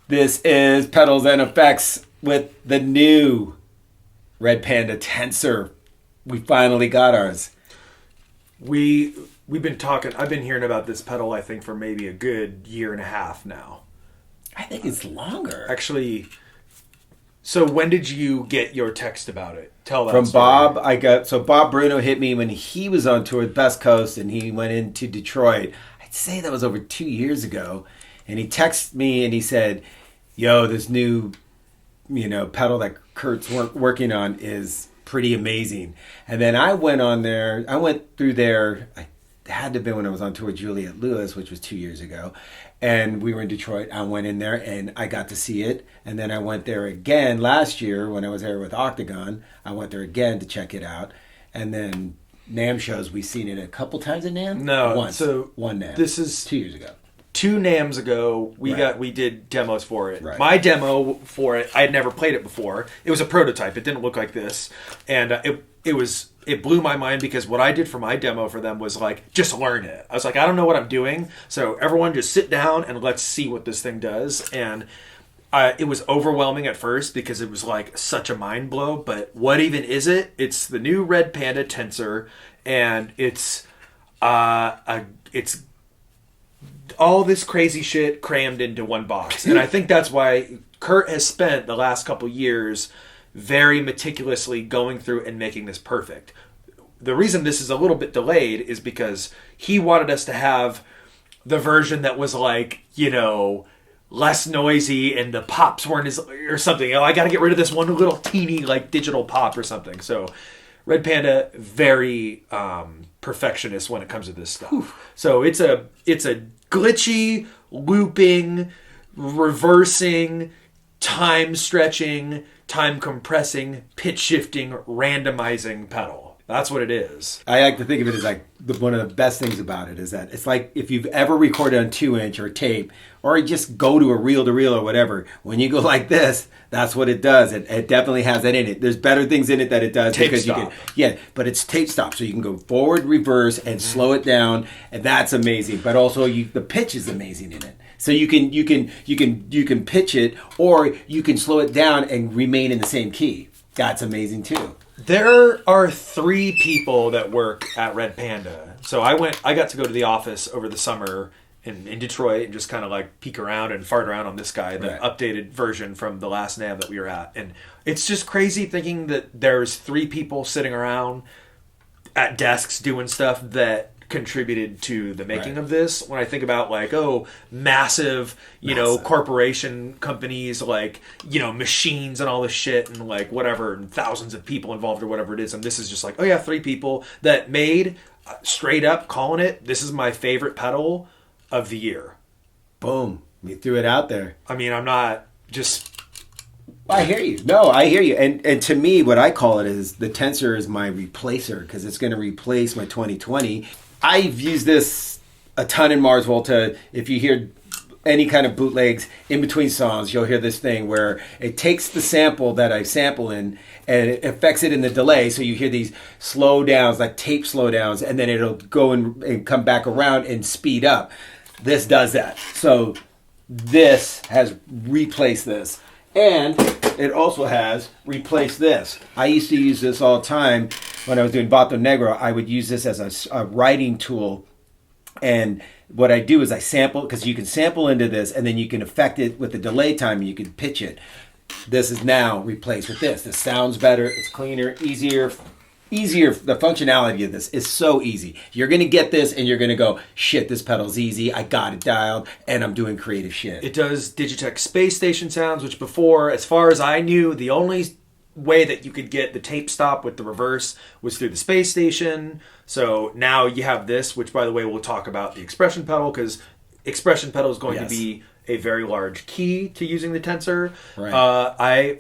This is Pedals and Effects with the new Red Panda Tensor. We finally got ours. We've been talking. I've been hearing about this pedal, I think, for maybe a good year and a half now. I think it's longer. Actually, so when did you get your text about it? Tell that From story. Bob. Bob Bruno hit me when he was on tour with Best Coast, and he went into Detroit. I'd say that was over 2 years ago, and he texted me and he said, "Yo, this new, pedal that Kurt's working on is pretty amazing." And then I went on there. I went through there. It had to have been when I was on tour with Juliette Lewis, which was 2 years ago. And we were in Detroit. I went in there and I got to see it. And then I went there again last year when I was there with Octagon. I went there again to check it out. And then NAMM shows, we've seen it a couple times at NAMM? No. Once. So one NAMM. This is 2 years ago. 2 NAMMs ago, we did demos for it. Right. My demo for it, I had never played it before. It was a prototype. It didn't look like this, and it blew my mind because what I did for my demo for them was like just learn it. I was like, I don't know what I'm doing, so everyone just sit down and let's see what this thing does. And it was overwhelming at first because it was like such a mind blow. But what even is it? It's the new Red Panda Tensor, and it's all this crazy shit crammed into one box. And I think that's why Kurt has spent the last couple years very meticulously going through and making this perfect. The reason this is a little bit delayed is because he wanted us to have the version that was like, less noisy and the pops weren't as, or something. I got to get rid of this one little teeny like digital pop or something. So Red Panda, very perfectionist when it comes to this stuff. Whew. So it's a glitchy, looping, reversing, time stretching, time compressing, pitch shifting, randomizing pedal. That's what it is. I like to think of it as like one of the best things about it is that it's like if you've ever recorded on 2-inch or tape, or you just go to a reel-to-reel or whatever, when you go like this, that's what it does. It definitely has that in it. There's better things in it that it does. Tape because stop. But it's tape stop, so you can go forward, reverse, and slow it down, and that's amazing. But also the pitch is amazing in it. So you can pitch it, or you can slow it down and remain in the same key. That's amazing too. There are 3 people that work at Red Panda. So I got to go to the office over the summer in Detroit and just kind of like peek around and fart around on this guy, the updated version from the last NAMM that we were at. And it's just crazy thinking that there's 3 people sitting around at desks doing stuff that contributed to the making of this. When I think about like, massive, corporation companies, like, machines and all this shit and like whatever, and thousands of people involved or whatever it is. And this is just like, 3 people that made straight up calling it, this is my favorite pedal of the year. Boom. You threw it out there. I mean, I'm not just... I hear you. No, I hear you. And to me, what I call it is the Tensor is my replacer because it's going to replace my 2020. I've used this a ton in Mars Volta. If you hear any kind of bootlegs in between songs, you'll hear this thing where it takes the sample that I sample in and it affects it in the delay. So you hear these slow downs, like tape slow downs, and then it'll go and come back around and speed up. This does that. So this has replaced this. And it also has replaced this. I used to use this all the time when I was doing Vato Negro. I would use this as a writing tool. And what I do is I sample, because you can sample into this and then you can affect it with the delay time and you can pitch it. This is now replaced with this. This sounds better. It's cleaner, easier. The functionality of this is so easy. You're going to get this and you're going to go, shit, this pedal's easy. I got it dialed and I'm doing creative shit. It does Digitech Space Station sounds, which before, as far as I knew, the only way that you could get the tape stop with the reverse was through the Space Station. So now you have this, which by the way, we'll talk about the expression pedal because expression pedal is going to be a very large key to using the Tensor. Right.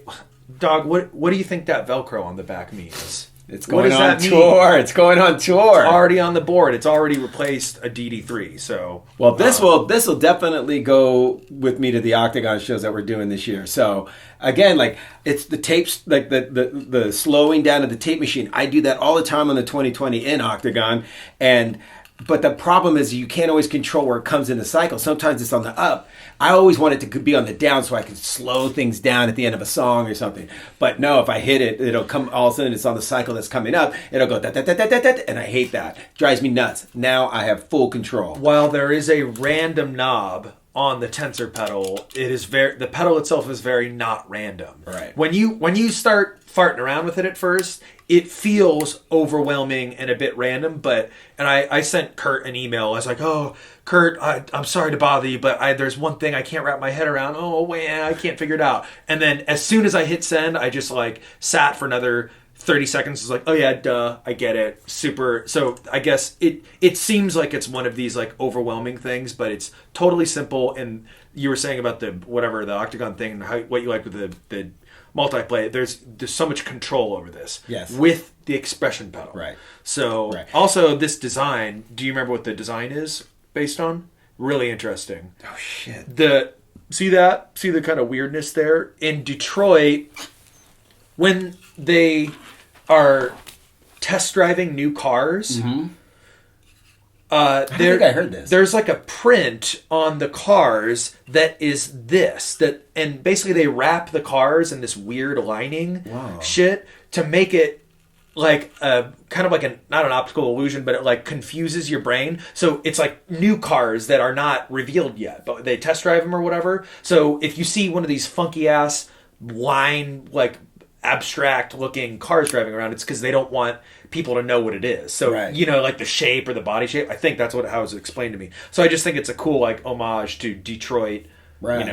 What do you think that Velcro on the back means? It's going on tour. It's going on tour. It's already on the board. It's already replaced a DD3. So this will definitely go with me to the Octagon shows that we're doing this year. So again, like it's the tapes, like the slowing down of the tape machine. I do that all the time on the 2020 in Octagon, and But the problem is you can't always control where it comes in the cycle. Sometimes it's on the up. I always want it to be on the down so I can slow things down at the end of a song or something. But no, if I hit it, it'll come all of a sudden it's on the cycle that's coming up. It'll go da da da da da da, and I hate that. Drives me nuts. Now I have full control. While there is a random knob on the Tensor pedal, the pedal itself is very not random. Right. When you start farting around with it at first, it feels overwhelming and a bit random. And I sent Kurt an email. I was like, "Oh, Kurt, I'm sorry to bother you, but there's one thing I can't wrap my head around. Oh, man, I can't figure it out." And then as soon as I hit send, I just like sat for another 30 seconds. It's like, oh yeah, duh, I get it. Super. So I guess it seems like it's one of these like overwhelming things, but it's totally simple. And you were saying about the octagon thing and what you like with the multiplay. There's so much control over this. Yes. With the expression pedal. Right. So Right. Also this design. Do you remember what the design is based on? Really interesting. Oh shit. See the kind of weirdness there in Detroit when they are test driving new cars. Mm-hmm. I think I heard this. There's like a print on the cars that is and basically they wrap the cars in this weird lining shit to make it like a kind of like not an optical illusion, but it like confuses your brain. So it's like new cars that are not revealed yet, but they test drive them or whatever. So if you see one of these funky ass line like abstract looking cars driving around, it's because they don't want people to know what it is. So right. Like the shape or the body shape. I think that's how it was explained to me. So I just think it's a cool like homage to Detroit, right.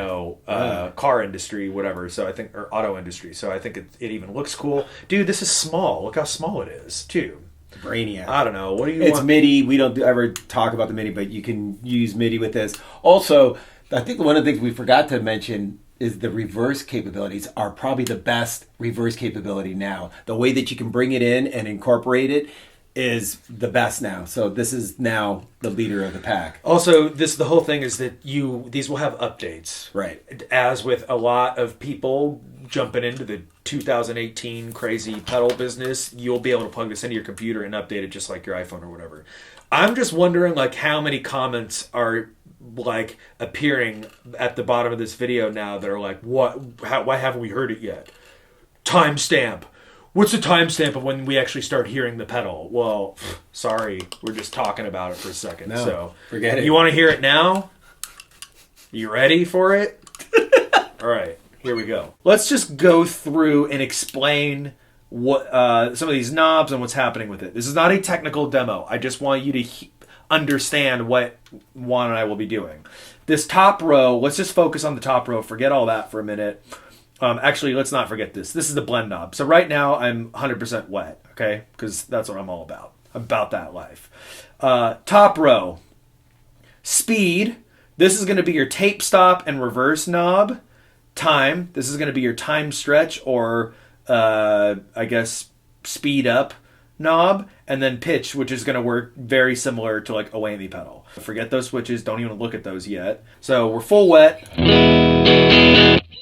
Car industry, whatever. So I think, or auto industry. So I think it even looks cool. Dude, this is small. Look how small it is too. Brainiac. I don't know. What do you? It's MIDI. We don't ever talk about the MIDI, but you can use MIDI with this. Also, I think one of the things we forgot to mention is the reverse capabilities are probably the best reverse capability now. The way that you can bring it in and incorporate it is the best now. So this is now the leader of the pack. Also, the whole thing is that these will have updates. Right. As with a lot of people jumping into the 2018 crazy pedal business, you'll be able to plug this into your computer and update it just like your iPhone or whatever. I'm just wondering like how many comments are like appearing at the bottom of this video now that are like, why haven't we heard it yet? Timestamp. What's the timestamp of when we actually start hearing the pedal? Well, sorry, we're just talking about it for a second. No, so forget it. You want to hear it now? You ready for it? All right, here we go. Let's just go through and explain what some of these knobs and what's happening with it. This is not a technical demo. I just want you to understand what Juan and I will be doing. This top row, let's just focus on the top row. Forget all that for a minute. Actually, let's not forget this. This is the blend knob. So right now I'm 100% wet, okay? Because that's what I'm all about. I'm about that life. Top row. Speed. This is going to be your tape stop and reverse knob. Time. This is going to be your time stretch or, I guess, speed up knob. And then pitch, which is going to work very similar to like a whammy pedal. Forget those switches. Don't even look at those yet. So we're full wet.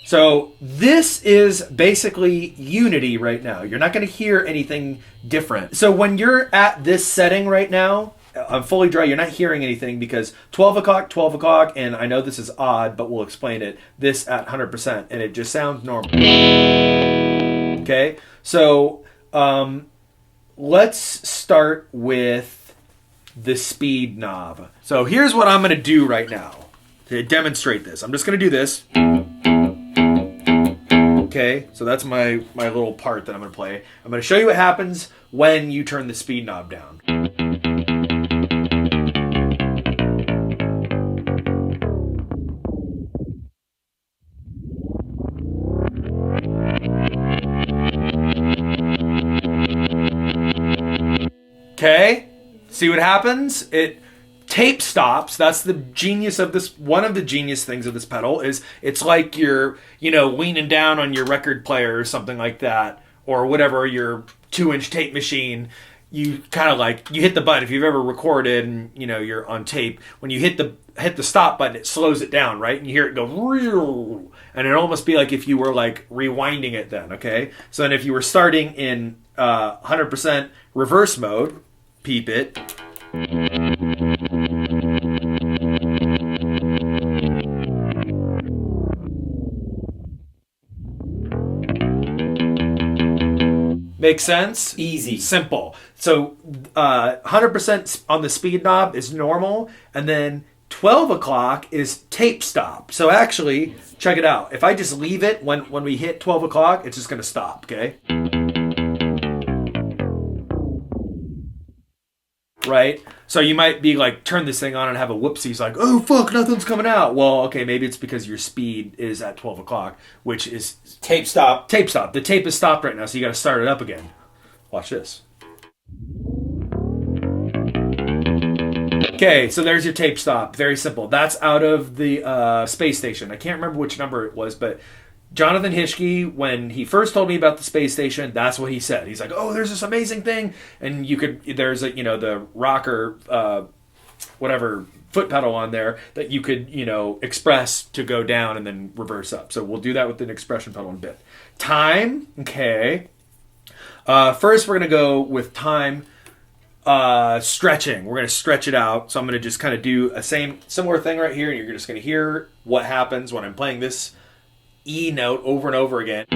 So this is basically unity right now. You're not going to hear anything different. So when you're at this setting right now, I'm fully dry, you're not hearing anything because 12 o'clock, and I know this is odd, but we'll explain it, this at 100%, and it just sounds normal. Okay, so let's start with the speed knob. So here's what I'm going to do right now to demonstrate this. I'm just going to do this. Okay, so that's my little part that I'm going to play. I'm going to show you what happens when you turn the speed knob down. Okay, see what happens? It tape stops. That's the genius of this. One of the genius things of this pedal is it's like you're, leaning down on your record player or something like that, or whatever, your 2-inch tape machine. You kind of like, you hit the button. If you've ever recorded and, you're on tape, when you hit the stop button, it slows it down, right? And you hear it go, real, and it'd almost be like if you were like rewinding it then, okay? So then if you were starting in 100% reverse mode, peep it. Make sense? Easy. Simple. So 100% on the speed knob is normal, and then 12 o'clock is tape stop. So actually, check it out. If I just leave it when we hit 12 o'clock, it's just going to stop, okay? Right? So you might be like, turn this thing on and have a whoopsie. Like, oh, fuck, nothing's coming out. Well, okay, maybe it's because your speed is at 12 o'clock, which is... Tape stop. Tape stop. The tape is stopped right now, so you got to start it up again. Watch this. Okay, so there's your tape stop. Very simple. That's out of the space station. I can't remember which number it was, but Jonathan Hischke, when he first told me about the space station, that's what he said. He's like, oh, there's this amazing thing. And there's the rocker, whatever, foot pedal on there that you could, express to go down and then reverse up. So we'll do that with an expression pedal in a bit. Time, okay. First, we're going to go with time stretching. We're going to stretch it out. So I'm going to just kind of do a similar thing right here. And you're just going to hear what happens when I'm playing this E note over and over again.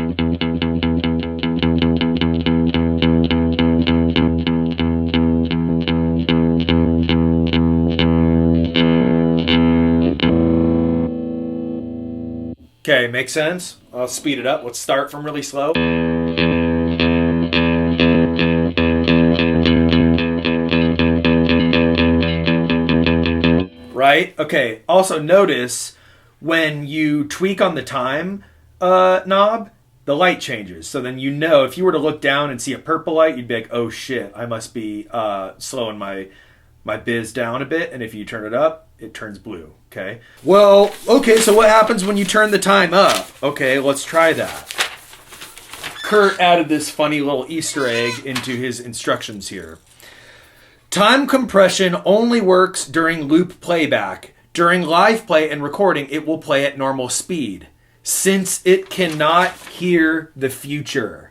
Okay, makes sense? I'll speed it up. Let's start from really slow. Right? Okay, also notice when you tweak on the time knob, the light changes. So then if you were to look down and see a purple light, you'd be like, oh shit, I must be slowing my biz down a bit. And if you turn it up, it turns blue. Okay. Well, okay, so what happens when you turn the time up? Okay, let's try that. Kurt added this funny little Easter egg into his instructions here. Time compression only works during loop playback. During live play and recording, it will play at normal speed, since it cannot hear the future.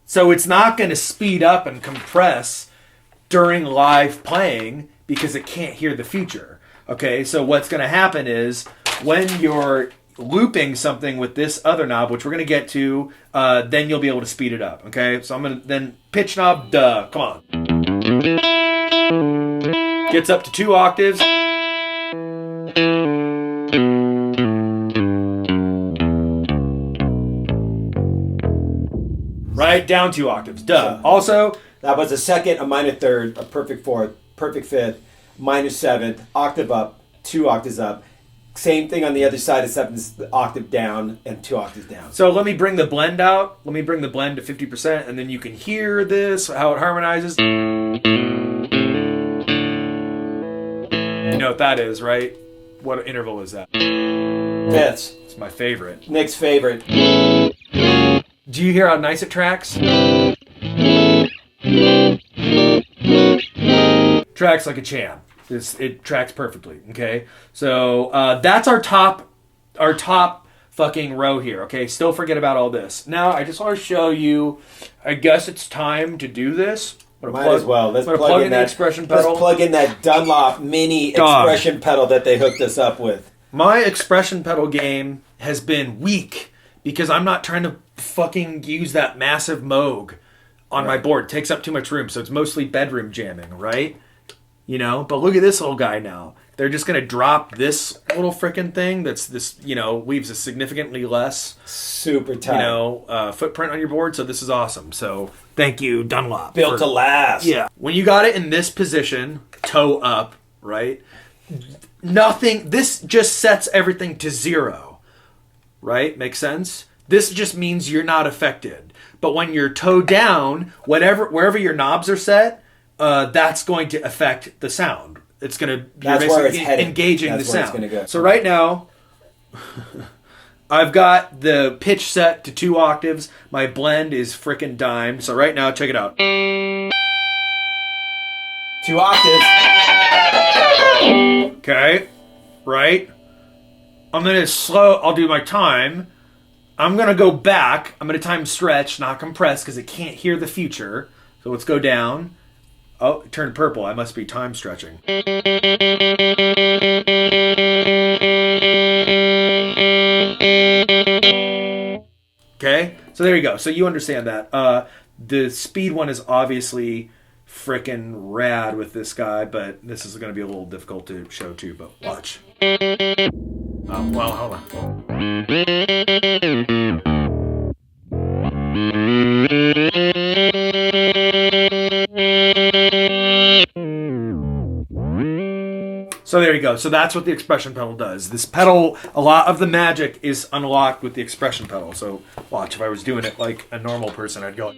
So it's not going to speed up and compress during live playing because it can't hear the future. Okay, so what's going to happen is when you're looping something with this other knob, which we're going to get to, then you'll be able to speed it up. Okay, so I'm going to then pitch knob, come on. Gets up to 2 octaves. Right, down 2 octaves. Also, that was a second, a minor third, a perfect fourth, perfect fifth, minor seventh, octave up, 2 octaves up. Same thing on the other side, except it's the octave down and 2 octaves down. So let me bring the blend out. Let me bring the blend to 50%, and then you can hear this, how it harmonizes. You know what that is, right? What interval is that? Fifths. It's my favorite. Nick's favorite. Do you hear how nice it tracks? Tracks like a champ. It tracks perfectly. Okay, so that's our top fucking row here. Okay, still forget about all this. Now I just want to show you. I guess it's time to do this. Might as well. Let's plug in the expression pedal. Let's plug in that Dunlop mini expression pedal that they hooked us up with. My expression pedal game has been weak because I'm not trying to fucking use that massive Moog on my board. It takes up too much room, so it's mostly bedroom jamming, right? But look at this little guy now. They're just going to drop this little frickin' thing that's this, leaves a significantly less super tight, footprint on your board. So this is awesome. So thank you, Dunlop. Built to last. Yeah. When you got it in this position, toe up, right? This just sets everything to 0, right? Makes sense? This just means you're not affected. But when you're toe down, wherever your knobs are set, that's going to affect the sound. It's going to be engaging the sound. It's gonna go. So right now, I've got the pitch set to 2 octaves. My blend is frickin' dimed. So right now, check it out. 2 octaves. Okay, right? I'm going to I'll do my time. I'm going to go back. I'm going to time stretch, not compress, because it can't hear the future. So let's go down. Oh, it turned purple. I must be time stretching. Okay, so there you go. So you understand that. The speed one is obviously freaking rad with this guy, but this is going to be a little difficult to show too, but watch. Well, hold on. So there you go. So that's what the expression pedal does. This pedal, a lot of the magic is unlocked with the expression pedal. So watch, if I was doing it like a normal person, I'd go.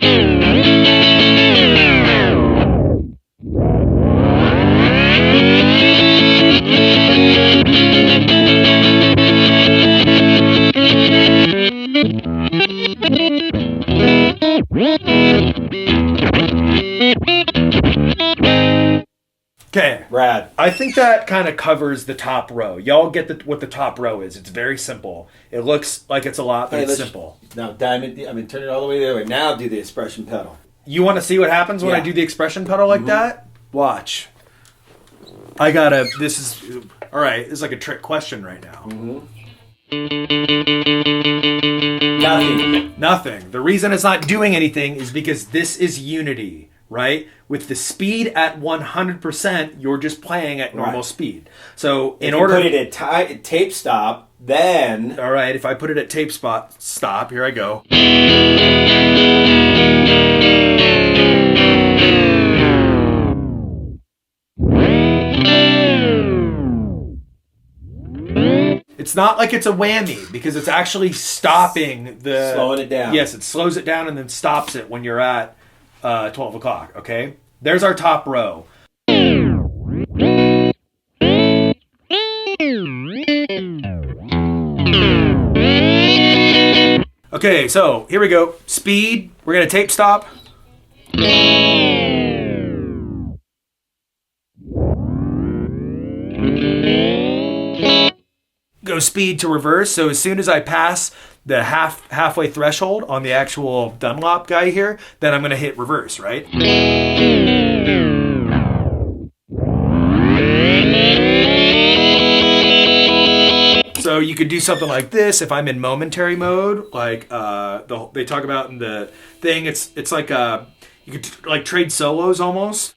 Okay, Rad. I think that kind of covers the top row. Y'all get what the top row is. It's very simple. It looks like it's a lot, but it's simple. Now, diamond. I mean, turn it all the way the other way. Now do the expression pedal. You want to see what happens when I do the expression pedal like that? Watch. I gotta. This is all right. This is like a trick question right now. Nothing. The reason it's not doing anything is because this is unity. Right? With the speed at 100%, you're just playing at normal speed. So in order to put it at tape stop, then all right, if I put it at tape stop, here I go. It's not like it's a whammy because it's actually stopping slowing it down. Yes, it slows it down and then stops it when you're at 12 o'clock, okay? There's our top row. Okay, so here we go. Speed, we're gonna tape stop. Go speed to reverse, so as soon as I pass the halfway threshold on the actual Dunlop guy here, then I'm going to hit reverse, right? So you could do something like this if I'm in momentary mode, like they talk about in the thing. It's like you could like trade solos almost.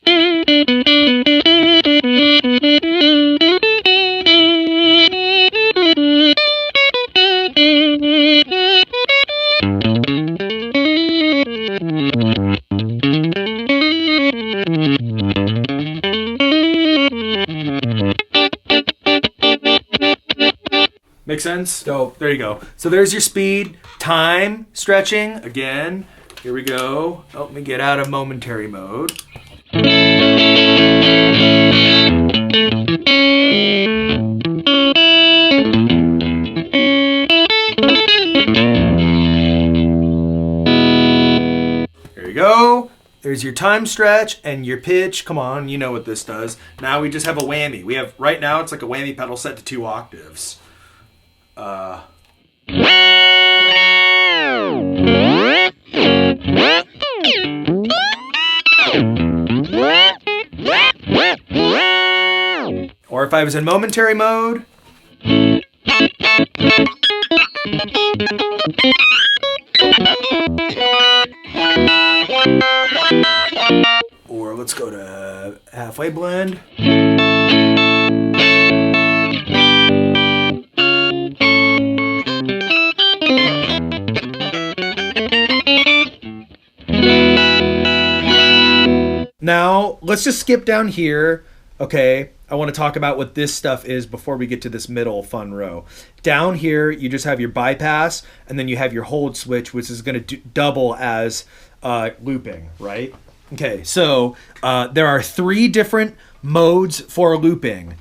Make sense? Dope. There you go. So there's your speed, time, stretching. Again, here we go. Help me get out of momentary mode. There you go. There's your time stretch and your pitch. Come on, you know what this does. Now we just have a whammy. We have, right now, it's like a whammy pedal set to 2 octaves. Or if I was in momentary mode. Or let's go to halfway blend. Now, let's just skip down here, okay? I want to talk about what this stuff is before we get to this middle fun row. Down here, you just have your bypass, and then you have your hold switch, which is going to double as looping, right? Okay, so there are 3 different modes for looping.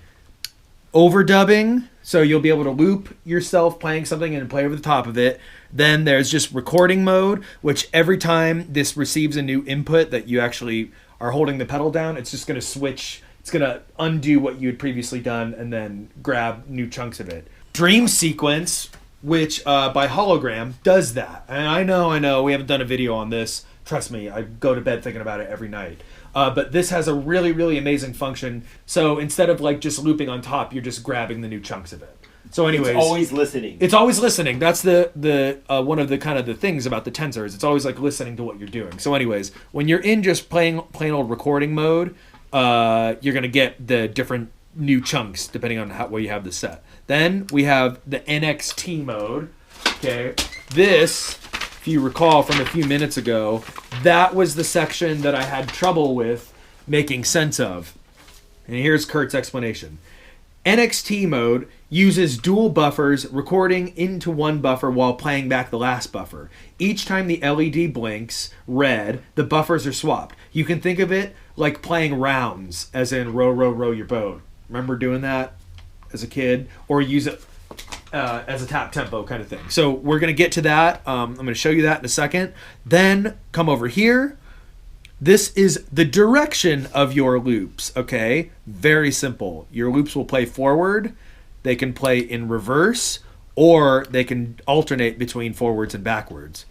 Overdubbing, so you'll be able to loop yourself playing something and play over the top of it. Then there's just recording mode, which every time this receives a new input that you actually are holding the pedal down, it's just going to switch. It's going to undo what you had previously done and then grab new chunks of it. Dream sequence, which by Hologram does that. And I know, we haven't done a video on this. Trust me, I go to bed thinking about it every night. But this has a really, really amazing function. So instead of like just looping on top, you're just grabbing the new chunks of it. So anyways, it's always listening. It's always listening. That's the one of the kind of the things about the Tensor is it's always like listening to what you're doing. So anyways, when you're in just plain old recording mode, you're gonna get the different new chunks depending on where you have the set. Then we have the NXT mode. Okay, this, if you recall from a few minutes ago, that was the section that I had trouble with making sense of. And here's Kurt's explanation. NXT mode uses dual buffers, recording into one buffer while playing back the last buffer. Each time the LED blinks red, the buffers are swapped. You can think of it like playing rounds, as in row, row, row your boat. Remember doing that as a kid? Or use it as a tap tempo kind of thing. So we're going to get to that. I'm going to show you that in a second. Then come over here. This is the direction of your loops, okay? Very simple. Your loops will play forward, they can play in reverse, or they can alternate between forwards and backwards.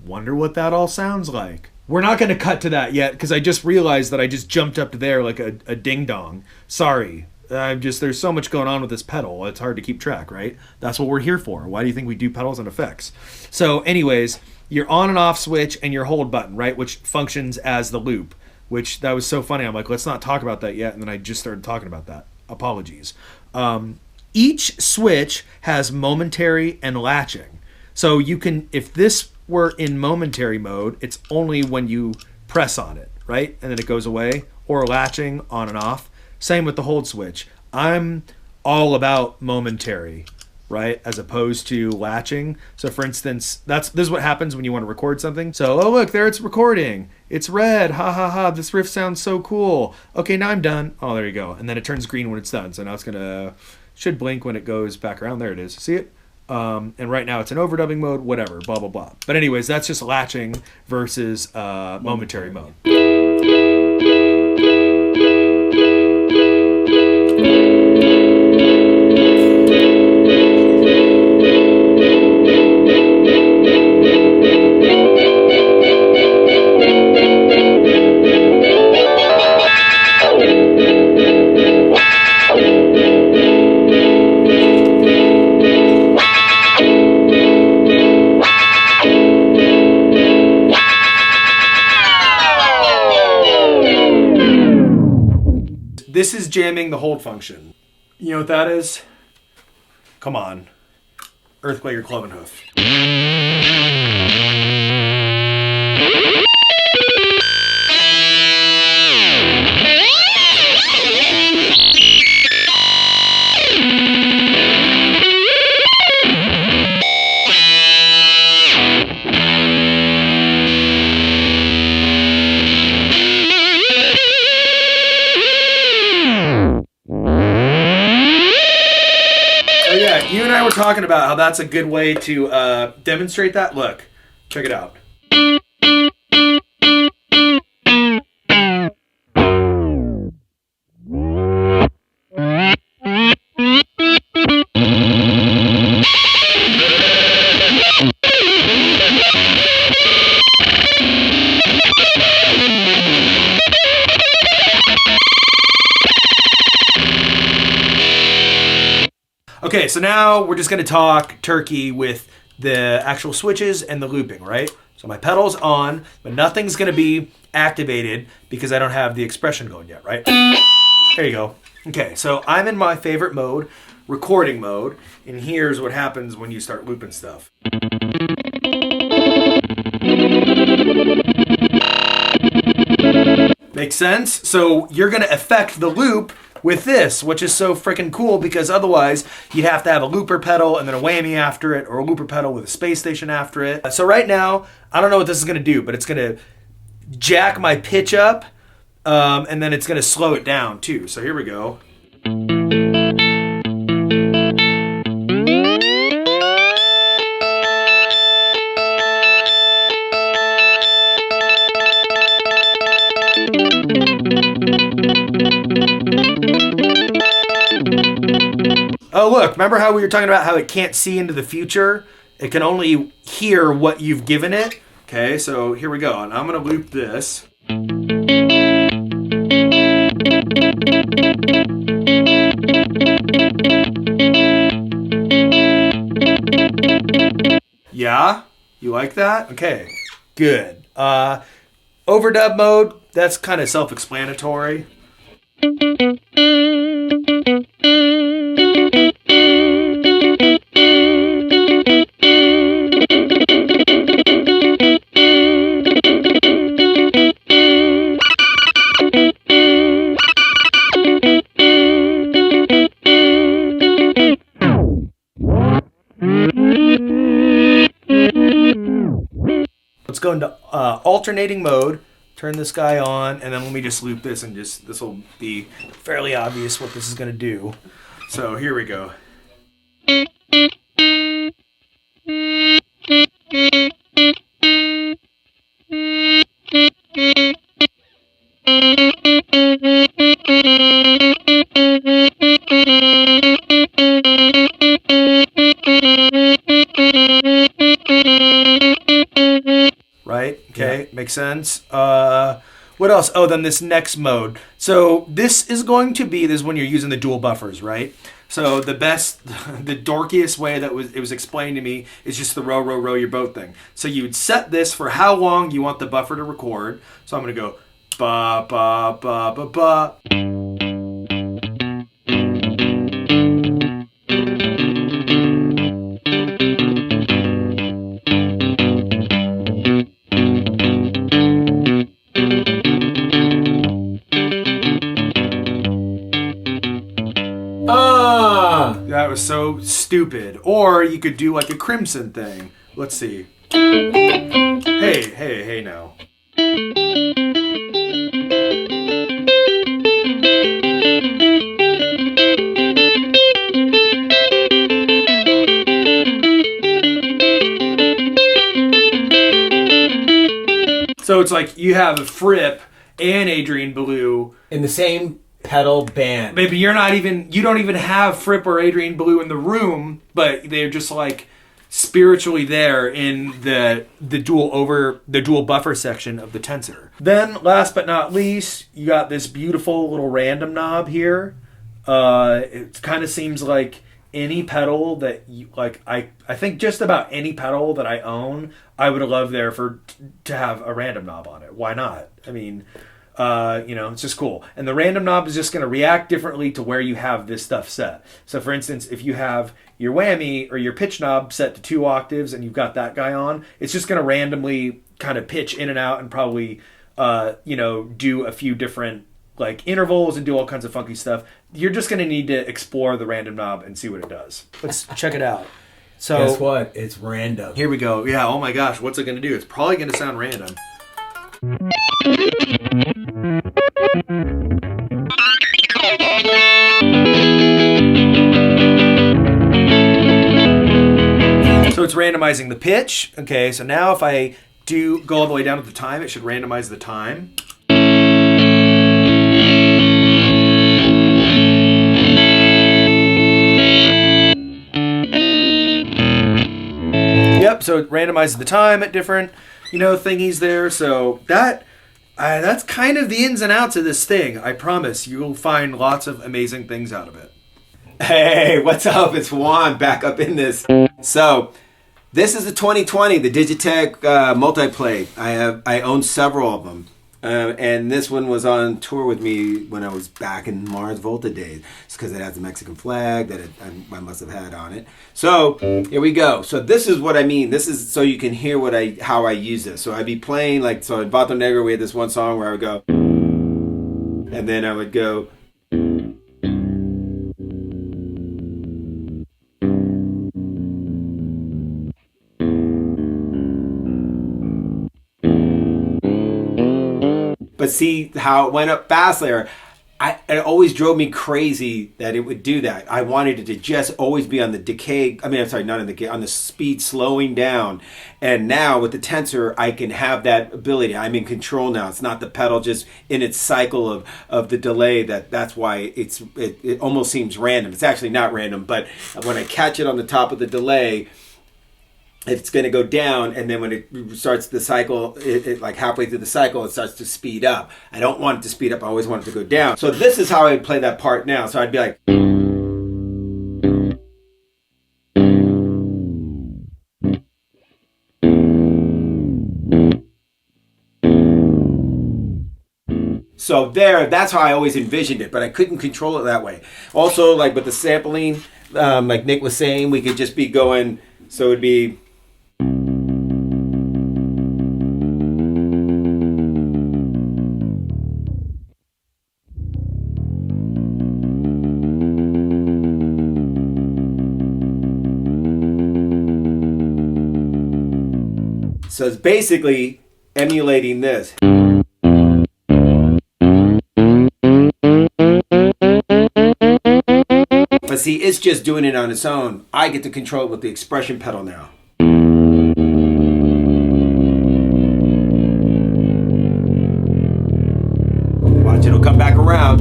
Wonder what that all sounds like. We're not going to cut to that yet because I just realized that I just jumped up to there like a ding-dong. Sorry. There's so much going on with this pedal. It's hard to keep track, right? That's what we're here for. Why do you think we do pedals and effects? So anyways, your on and off switch and your hold button, right? Which functions as the loop, which that was so funny. I'm like, let's not talk about that yet. And then I just started talking about that. Apologies. Each switch has momentary and latching. So you can, if this were in momentary mode, it's only when you press on it, right? And then it goes away, or latching on and off. Same with the hold switch. I'm all about momentary, right, as opposed to latching. So for instance, this is what happens when you want to record something. So, oh look, there it's recording. It's red. Ha ha ha. This riff sounds so cool. Okay, now I'm done. Oh, there you go. And then it turns green when it's done. So now it's should blink when it goes back around. There it is. See it? And right now it's in overdubbing mode, whatever, blah, blah, blah. But anyways, that's just latching versus momentary mode. This is jamming the hold function. You know what that is? Come on. Earthquake or Cloven Hoof. You and I were talking about how that's a good way to demonstrate that. Look, check it out. Okay, so now we're just going to talk turkey with the actual switches and the looping, right? So my pedal's on, but nothing's going to be activated because I don't have the expression going yet, right? There you go. Okay, so I'm in my favorite mode, recording mode, and here's what happens when you start looping stuff. Makes sense? So you're going to affect the loop with this, which is so freaking cool because otherwise you'd have to have a looper pedal and then a whammy after it, or a looper pedal with a space station after it. So right now, I don't know what this is going to do, but it's going to jack my pitch up, and then it's going to slow it down too. So here we go. Oh, look, remember how we were talking about how it can't see into the future? It can only hear what you've given it. Okay, so here we go. And I'm going to loop this. Yeah? You like that? Okay, good. Overdub mode, that's kind of self-explanatory. Let's go into alternating mode. Turn this guy on, and then let me just loop this, and this will be fairly obvious what this is going to do. So here we go. Right? Okay, yeah. Makes sense. What else? Oh, then this next mode. So this is going to be, this is when you're using the dual buffers, right? So the dorkiest way that it was explained to me is just the row your boat thing. So you would set this for how long you want the buffer to record. So I'm going to go ba ba ba ba ba. That was so stupid. Or you could do like a crimson thing. Let's see. Hey now. So it's like you have a Fripp and Adrian Belew in the same pedal band. Maybe you don't even have Fripp or Adrian Belew in the room, but they're just like spiritually there in the dual buffer section of the Tensor. Then last but not least, you got this beautiful little random knob here. It kind of seems like any pedal that you like. I think just about any pedal that I own, I would love there to have a random knob on it. Why not? I mean, it's just cool. And the random knob is just going to react differently to where you have this stuff set. So for instance, if you have your whammy or your pitch knob set to 2 octaves and you've got that guy on, it's just going to randomly kind of pitch in and out and probably, do a few different like intervals and do all kinds of funky stuff. You're just going to need to explore the random knob and see what it does. Let's check it out. So guess what? It's random. Here we go. Yeah. Oh my gosh. What's it going to do? It's probably going to sound random. So it's randomizing the pitch. Okay, so now if I go all the way down to the time, it should randomize the time. Yep, so it randomizes the time at different, thingies there. So that's kind of the ins and outs of this thing. I promise you'll find lots of amazing things out of it. Hey, what's up? It's Juan back up in this. So this is the 2020, the Digitech multiplay. I own several of them. And this one was on tour with me when I was back in Mars Volta days. It's because it has the Mexican flag that I must have had on it. So here we go. So this is what I mean. This is so you can hear how I use this. So I'd be playing in Vato Negro, we had this one song where I would go, and then I would go. But see how it went up fast there. It always drove me crazy that it would do that. I wanted it to just always be on the decay. I mean, I'm sorry, not on the decay, on the speed slowing down. And now with the Tensor, I can have that ability. I'm in control now. It's not the pedal just in its cycle of the delay. That's why it almost seems random. It's actually not random, but when I catch it on the top of the delay, it's going to go down, and then when it starts the cycle, it like halfway through the cycle, it starts to speed up. I don't want it to speed up. I always want it to go down. So this is how I would play that part now. So I'd be like. So that's how I always envisioned it, but I couldn't control it that way. Also, like with the sampling, like Nick was saying, we could just be going, so it'd be. So it's basically emulating this. But see, it's just doing it on its own. I get to control it with the expression pedal now. Watch, it'll come back around.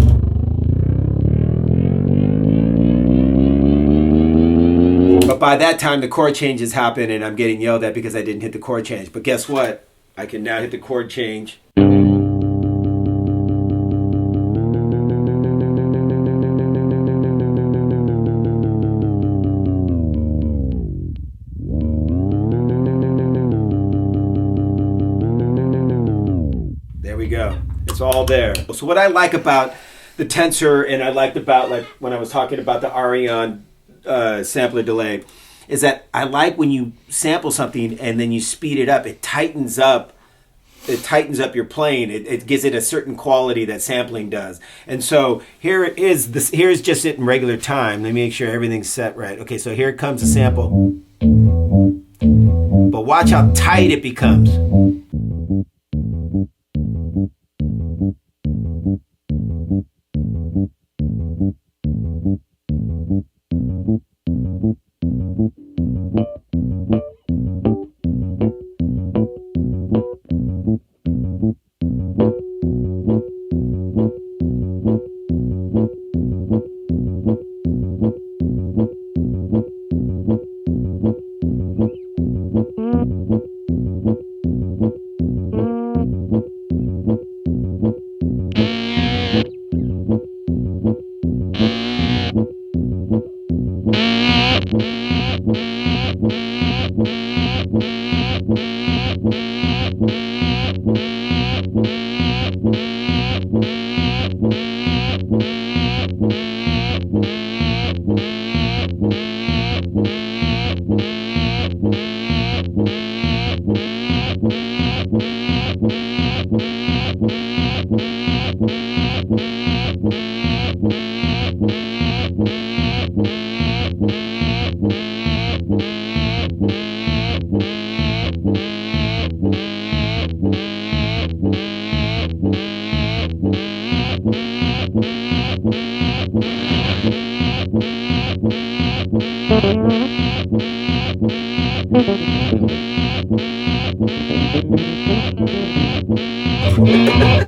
But by that time, the chord changes happen, and I'm getting yelled at because I didn't hit the chord change. But guess what? I can now hit the chord change. There we go. It's all there. So what I like about the Tensor, and I liked about like when I was talking about the Arion sampler delay, is that I like when you sample something and then you speed it up. It tightens up your playing. It gives it a certain quality that sampling does. And so here it is. Here's just it in regular time. Let me make sure everything's set right. Okay, so here comes a sample. But watch how tight it becomes.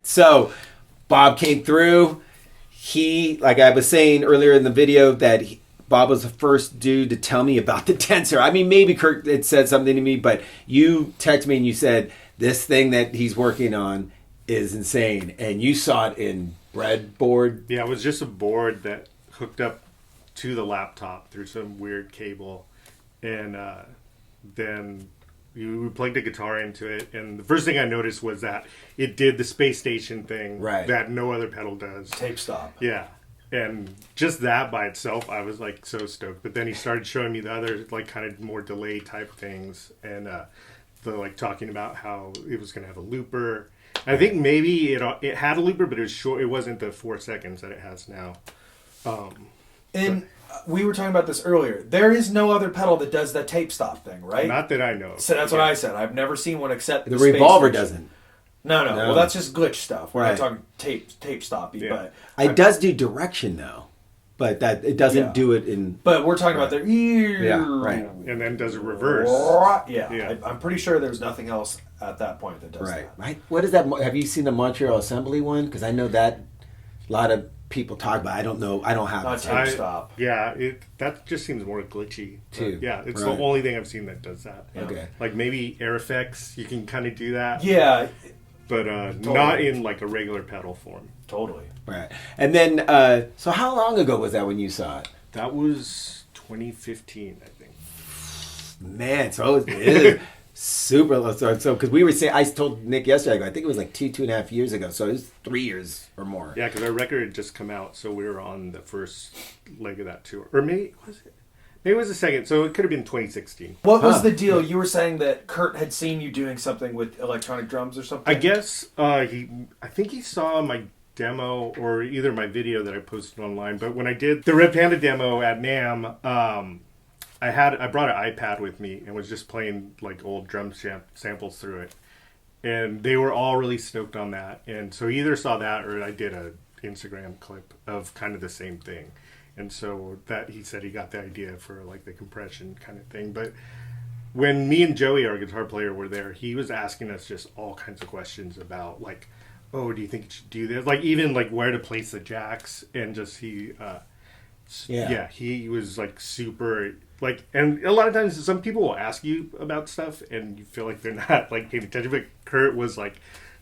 So Bob came through. He, like I was saying earlier in the video, that Bob was the first dude to tell me about the Tensor. I mean, maybe Kurt had said something to me, but you texted me and you said, this thing that he's working on is insane. And you saw it in breadboard. Yeah, it was just a board that hooked up to the laptop through some weird cable. And then we plugged a guitar into it. And the first thing I noticed was that it did the space station thing that no other pedal does. Tape stop. Yeah. And just that by itself, I was like so stoked. But then he started showing me the other like kind of more delay type things. And the like talking about how it was going to have a looper. I think maybe it had a looper, but it was short. It wasn't the 4 seconds that it has now. We were talking about this earlier. There is no other pedal that does that tape stop thing, right? Not that I know. So that's what I said. I've never seen one except the Revolver doesn't. No. Well, that's just glitch stuff. We're not talking tape stoppy. Yeah. But It does do direction though, but that it doesn't do it in. But we're talking about the And then does it reverse? Yeah. I'm pretty sure there's nothing else at that point that does that. Right. What is that? Have you seen the Montreal Assembly one? Because I know that a lot of people talk about. I don't know. I don't have Not it. tape stop. Yeah, that just seems more glitchy. Too. Yeah, it's Right. the only thing I've seen that does that. Okay. Like maybe air effects, you can kind of do that. Yeah, But not in like a regular pedal form. totally. Right. And then, so how long ago was that when you saw it? That was 2015, I think. Man, so it is super. So because we were saying, I told Nick yesterday, I think it was like 2.5 years ago. So it was 3 years or more. Yeah, because our record had just come out, so we were on the first leg of that tour. Or maybe was it? Maybe it was the second. So it could have been 2016. What was Huh. the deal? You were saying that Kurt had seen you doing something with electronic drums or something? I guess I think he saw my demo or either my video that I posted online. But when I did the Red Panda demo at NAMM, I brought an iPad with me and was just playing like old drum samples through it, and they were all really stoked on that. And so he either saw that or I did a Instagram clip of kind of the same thing. And so that he said he got the idea for like the compression kind of thing. But when me and Joey, our guitar player, were there, he was asking us just all kinds of questions about like, oh, do you think you should do this? Like even like where to place the jacks, and just he was like super like, and a lot of times some people will ask you about stuff and you feel like they're not like paying attention, but Kurt was like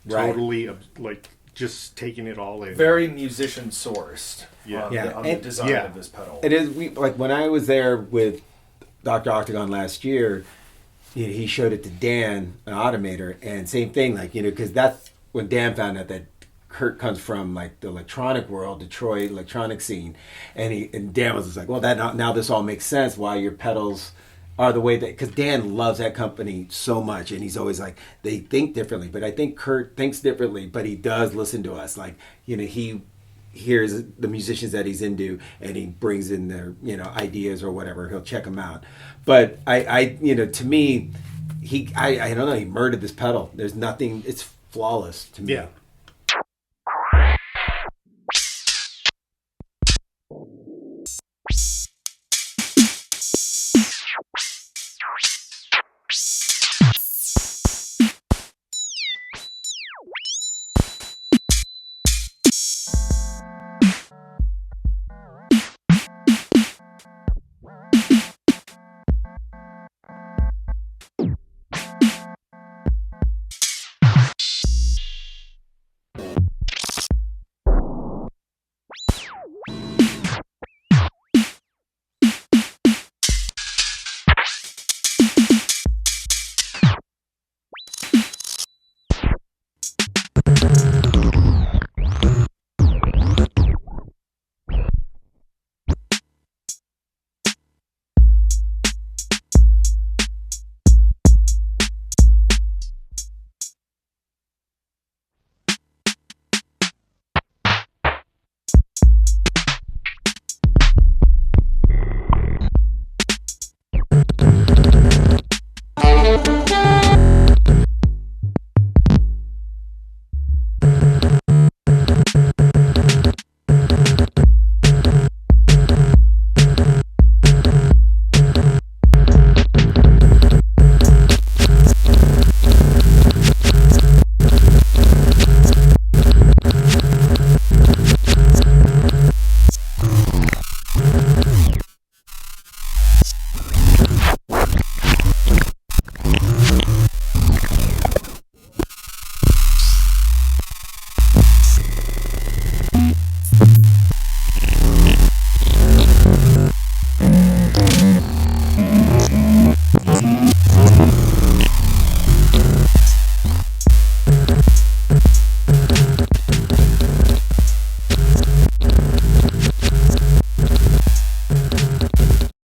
totally like just taking it all in. Very musician sourced. Yeah. On the design of this pedal. It is. Like when I was there with Dr. Octagon last year, he showed it to Dan, an automator, and same thing. Like because that's when Dan found out that Kurt comes from like the electronic world, Detroit electronic scene, and Dan was just like, well, that now this all makes sense why your pedals are the way that, because Dan loves that company so much, and he's always like, they think differently, but I think Kurt thinks differently, but he does listen to us. Like he hears the musicians that he's into, and he brings in their ideas or whatever. He'll check them out. But I to me, I don't know, he murdered this pedal. There's nothing. It's flawless to me. Yeah.